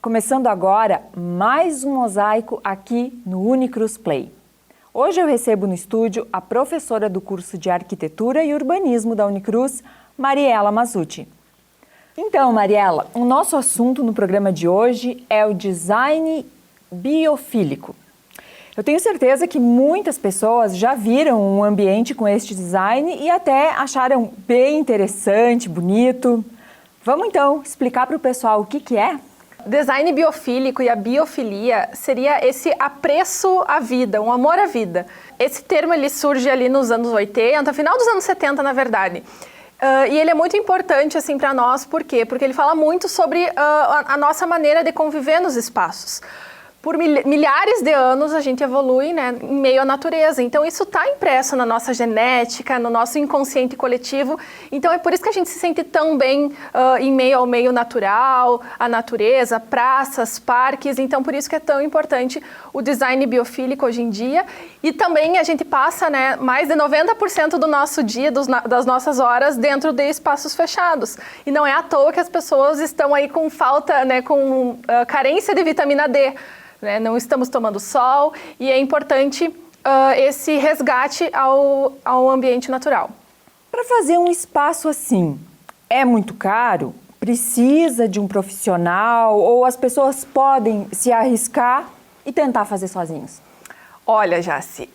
Começando agora mais um mosaico aqui no Unicruz Play. Hoje eu recebo no estúdio a professora do curso de Arquitetura e Urbanismo da Unicruz, Mariela Mazzutti. Então, Mariela, o nosso assunto no programa de hoje é o design biofílico. Eu tenho certeza que muitas pessoas já viram um ambiente com este design e até acharam bem interessante, bonito. Vamos então explicar para o pessoal o que é? Design biofílico e a biofilia seria esse apreço à vida, um amor à vida. Esse termo ele surge ali nos anos 80, final dos anos 70, na verdade. E ele é muito importante assim, para nós, por quê? Porque ele fala muito sobre a nossa maneira de conviver nos espaços. Por milhares de anos a gente evolui, né, em meio à natureza, então isso está impresso na nossa genética, no nosso inconsciente coletivo, então é por isso que a gente se sente tão bem em meio ao meio natural, a natureza, praças, parques, então por isso que é tão importante o design biofílico hoje em dia. E também a gente passa, né, mais de 90% do nosso dia, das nossas horas dentro de espaços fechados, e não é à toa que as pessoas estão aí com falta, né, com carência de vitamina D. Não estamos tomando sol e é importante esse resgate ao ambiente natural. Para fazer um espaço assim, é muito caro? Precisa de um profissional ou as pessoas podem se arriscar e tentar fazer sozinhos? Olha, Jaci,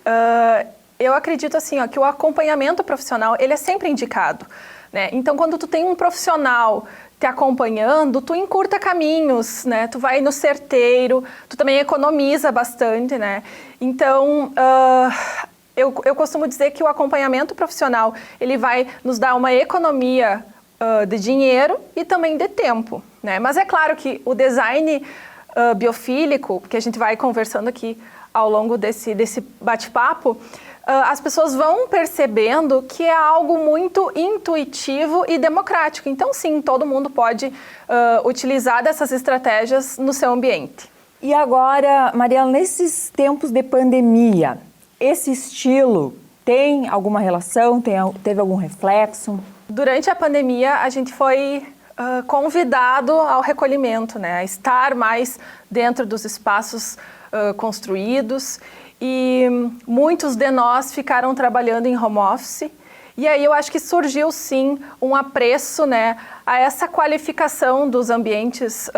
eu acredito assim, que o acompanhamento profissional ele é sempre indicado, né? Então, quando tu tem um profissional te acompanhando, tu encurta caminhos, né? Tu vai no certeiro, tu também economiza bastante, né? Então, eu costumo dizer que o acompanhamento profissional, ele vai nos dar uma economia de dinheiro e também de tempo, né? Mas é claro que o design biofílico, que a gente vai conversando aqui ao longo desse bate-papo, as pessoas vão percebendo que é algo muito intuitivo e democrático. Então, sim, todo mundo pode utilizar dessas estratégias no seu ambiente. E agora, Mariela, nesses tempos de pandemia, esse estilo tem alguma relação? Teve algum reflexo? Durante a pandemia, a gente foi convidado ao recolhimento, né? A estar mais dentro dos espaços construídos. E muitos de nós ficaram trabalhando em home office, e aí eu acho que surgiu sim um apreço, né, a essa qualificação dos ambientes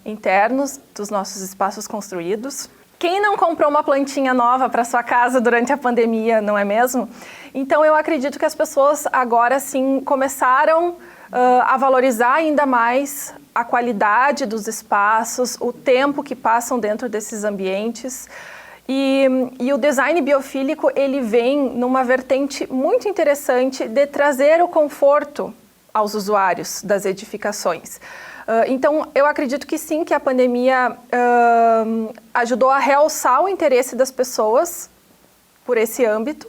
internos, dos nossos espaços construídos. Quem não comprou uma plantinha nova para sua casa durante a pandemia, não é mesmo? Então eu acredito que as pessoas agora sim começaram a valorizar ainda mais a qualidade dos espaços, o tempo que passam dentro desses ambientes. E o design biofílico, ele vem numa vertente muito interessante de trazer o conforto aos usuários das edificações. Então, eu acredito que sim, que a pandemia ajudou a realçar o interesse das pessoas por esse âmbito.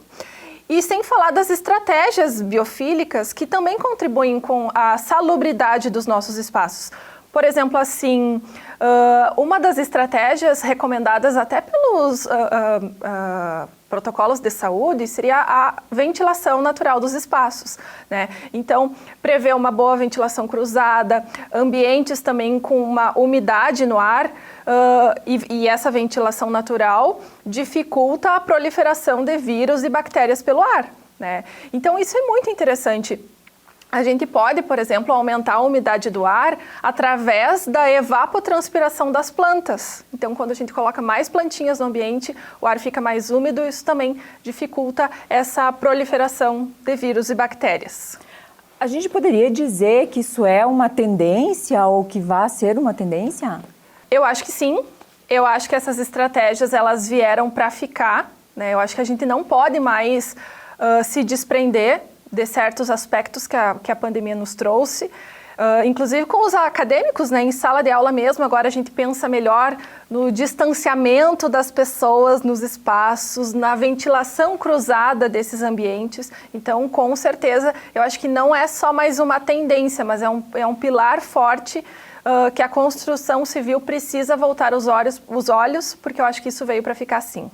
E sem falar das estratégias biofílicas que também contribuem com a salubridade dos nossos espaços. Por exemplo, assim, uma das estratégias recomendadas até pelos protocolos de saúde seria a ventilação natural dos espaços, né? Então, prever uma boa ventilação cruzada, ambientes também com uma umidade no ar, e essa ventilação natural dificulta a proliferação de vírus e bactérias pelo ar, né? Então, isso é muito interessante. A gente pode, por exemplo, aumentar a umidade do ar através da evapotranspiração das plantas. Então, quando a gente coloca mais plantinhas no ambiente, o ar fica mais úmido e isso também dificulta essa proliferação de vírus e bactérias. A gente poderia dizer que isso é uma tendência ou que vai ser uma tendência? Eu acho que sim. Eu acho que essas estratégias elas vieram para ficar, né? Eu acho que a gente não pode mais se desprender de certos aspectos que a pandemia nos trouxe, inclusive com os acadêmicos, né, em sala de aula mesmo. Agora a gente pensa melhor no distanciamento das pessoas nos espaços, na ventilação cruzada desses ambientes. Então, com certeza, eu acho que não é só mais uma tendência, mas é um pilar forte que a construção civil precisa voltar os olhos, porque eu acho que isso veio para ficar sim.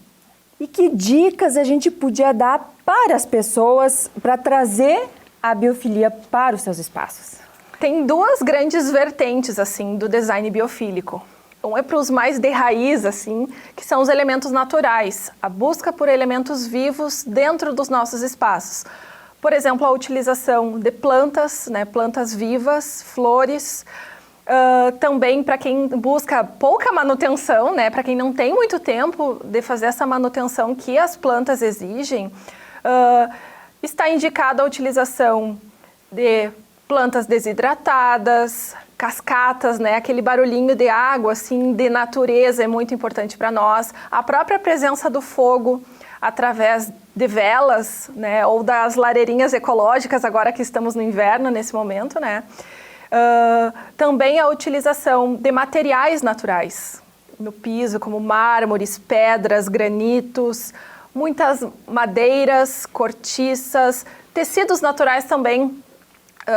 E que dicas a gente podia dar para as pessoas para trazer a biofilia para os seus espaços? Tem duas grandes vertentes assim do design biofílico. Um é para os mais de raiz, assim, que são os elementos naturais, a busca por elementos vivos dentro dos nossos espaços. Por exemplo, a utilização de plantas, né, plantas vivas, flores. Também para quem busca pouca manutenção, né, para quem não tem muito tempo de fazer essa manutenção que as plantas exigem, está indicada a utilização de plantas desidratadas, cascatas, né, aquele barulhinho de água, assim, de natureza é muito importante para nós. A própria presença do fogo através de velas, né, ou das lareirinhas ecológicas, agora que estamos no inverno nesse momento, né. Também a utilização de materiais naturais no piso, como mármores, pedras, granitos, muitas madeiras, cortiças, tecidos naturais também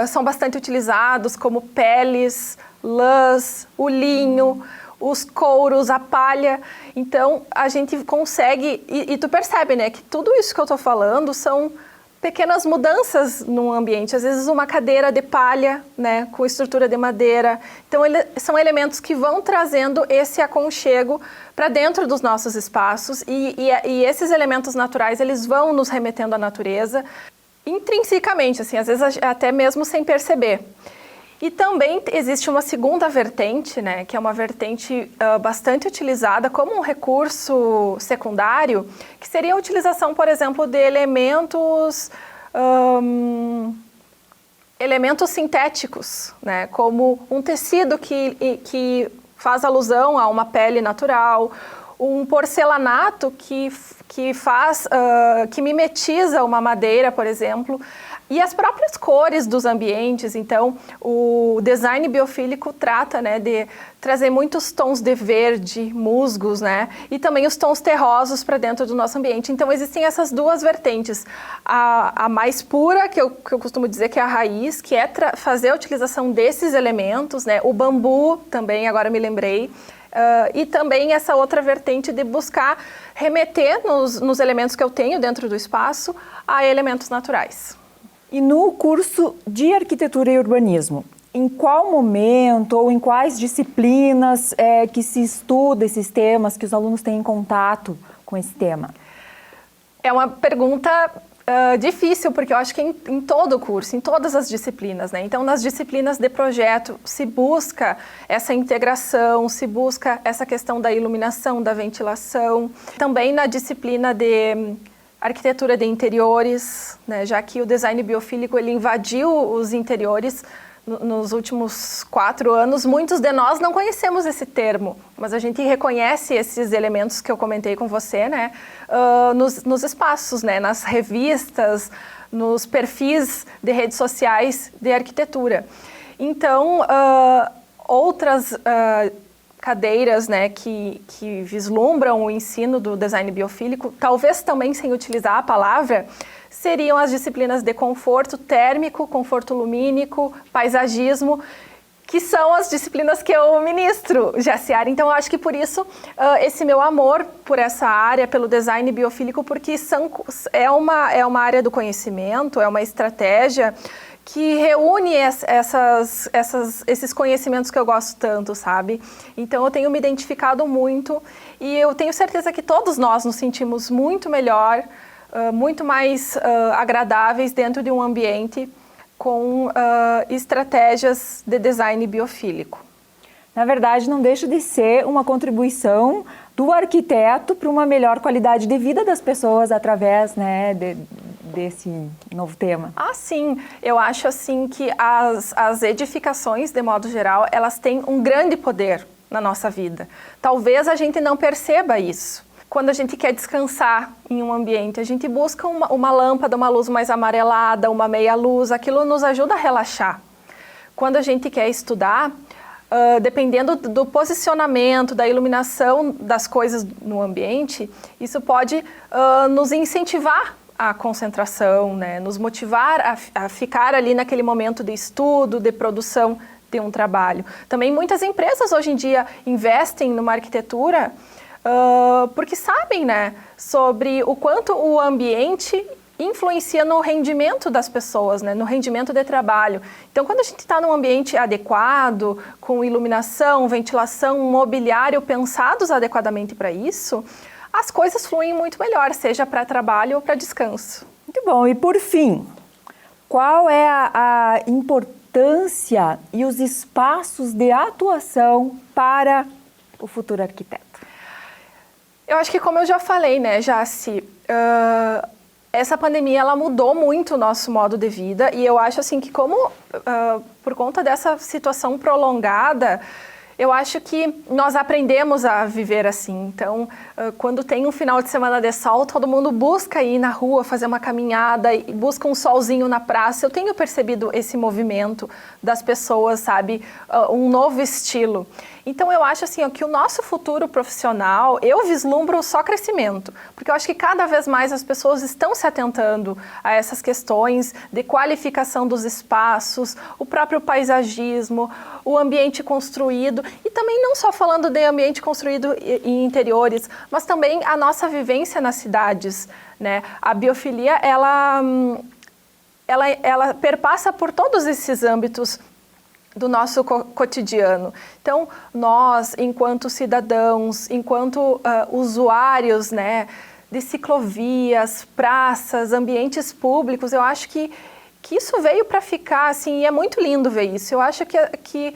são bastante utilizados, como peles, lãs, o linho, os couros, a palha. Então, a gente consegue, e tu percebe, né, que tudo isso que eu estou falando são pequenas mudanças no ambiente. Às vezes uma cadeira de palha, né, com estrutura de madeira. Então, são elementos que vão trazendo esse aconchego para dentro dos nossos espaços e esses elementos naturais, eles vão nos remetendo à natureza intrinsecamente, assim, às vezes até mesmo sem perceber. E também existe uma segunda vertente, né, que é uma vertente bastante utilizada como um recurso secundário, que seria a utilização, por exemplo, de elementos sintéticos, né, como um tecido que faz alusão a uma pele natural, um porcelanato que mimetiza uma madeira, por exemplo, e as próprias cores dos ambientes. Então, o design biofílico trata, né, de trazer muitos tons de verde, musgos, né, e também os tons terrosos para dentro do nosso ambiente. Então, existem essas duas vertentes. A mais pura, que eu costumo dizer que é a raiz, que é fazer a utilização desses elementos, né, o bambu também, agora me lembrei, e também essa outra vertente de buscar remeter nos elementos que eu tenho dentro do espaço a elementos naturais. E no curso de Arquitetura e Urbanismo, em qual momento ou em quais disciplinas que se estuda esses temas, que os alunos têm contato com esse tema? É uma pergunta difícil, porque eu acho que em todo o curso, em todas as disciplinas, né? Então, nas disciplinas de projeto, se busca essa integração, se busca essa questão da iluminação, da ventilação. Também na disciplina de arquitetura de interiores, né? Já que o design biofílico ele invadiu os interiores nos últimos 4 anos, muitos de nós não conhecemos esse termo, mas a gente reconhece esses elementos que eu comentei com você, né, nos espaços, né, nas revistas, nos perfis de redes sociais de arquitetura. Então, outras cadeiras, né, que vislumbram o ensino do design biofílico, talvez também sem utilizar a palavra, seriam as disciplinas de conforto térmico, conforto lumínico, paisagismo, que são as disciplinas que eu ministro, Jaciara. Então, eu acho que por isso, esse meu amor por essa área, pelo design biofílico, porque é uma área do conhecimento, é uma estratégia que reúne esses conhecimentos que eu gosto tanto, sabe? Então, eu tenho me identificado muito e eu tenho certeza que todos nós nos sentimos muito melhor, muito mais agradáveis dentro de um ambiente com estratégias de design biofílico. Na verdade, não deixa de ser uma contribuição do arquiteto para uma melhor qualidade de vida das pessoas através, né, desse novo tema. Ah, sim. Eu acho assim que as edificações, de modo geral, elas têm um grande poder na nossa vida. Talvez a gente não perceba isso. Quando a gente quer descansar em um ambiente, a gente busca uma lâmpada, uma luz mais amarelada, uma meia luz, aquilo nos ajuda a relaxar. Quando a gente quer estudar, dependendo do posicionamento, da iluminação das coisas no ambiente, isso pode nos incentivar à concentração, né? Nos motivar a ficar ali naquele momento de estudo, de produção de um trabalho. Também muitas empresas hoje em dia investem numa arquitetura porque sabem, né, sobre o quanto o ambiente influencia no rendimento das pessoas, né? No rendimento de trabalho. Então, quando a gente está num ambiente adequado, com iluminação, ventilação, mobiliário pensados adequadamente para isso, as coisas fluem muito melhor, seja para trabalho ou para descanso. Muito bom. E por fim, qual é a importância e os espaços de atuação para o futuro arquiteto? Eu acho que, como eu já falei, né, Jaci, essa pandemia ela mudou muito o nosso modo de vida e eu acho assim que por conta dessa situação prolongada, eu acho que nós aprendemos a viver assim. Então, quando tem um final de semana de sol, todo mundo busca ir na rua, fazer uma caminhada, e busca um solzinho na praça. Eu tenho percebido esse movimento das pessoas, sabe? Um novo estilo. Então, eu acho assim, que o nosso futuro profissional, eu vislumbro só crescimento. Porque eu acho que cada vez mais as pessoas estão se atentando a essas questões de qualificação dos espaços, o próprio paisagismo, o ambiente construído. E também não só falando de ambiente construído em interiores, mas também a nossa vivência nas cidades, né? A biofilia, ela perpassa por todos esses âmbitos do nosso cotidiano. Então, nós, enquanto cidadãos, enquanto usuários, né, de ciclovias, praças, ambientes públicos, eu acho que isso veio para ficar, assim, e é muito lindo ver isso. Eu acho que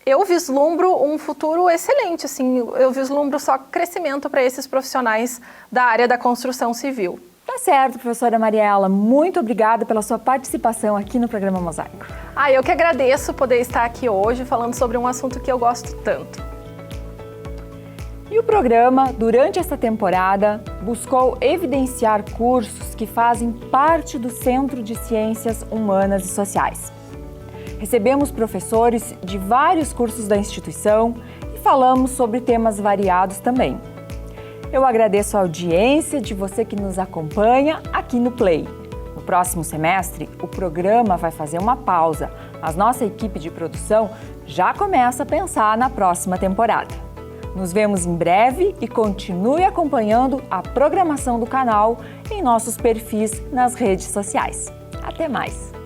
eu vislumbro um futuro excelente, assim, eu vislumbro só crescimento para esses profissionais da área da construção civil. Tá certo, professora Mariela. Muito obrigada pela sua participação aqui no programa Mosaico. Eu que agradeço poder estar aqui hoje falando sobre um assunto que eu gosto tanto. E o programa, durante esta temporada, buscou evidenciar cursos que fazem parte do Centro de Ciências Humanas e Sociais. Recebemos professores de vários cursos da instituição e falamos sobre temas variados também. Eu agradeço a audiência de você que nos acompanha aqui no Play. No próximo semestre, o programa vai fazer uma pausa, mas nossa equipe de produção já começa a pensar na próxima temporada. Nos vemos em breve e continue acompanhando a programação do canal em nossos perfis nas redes sociais. Até mais!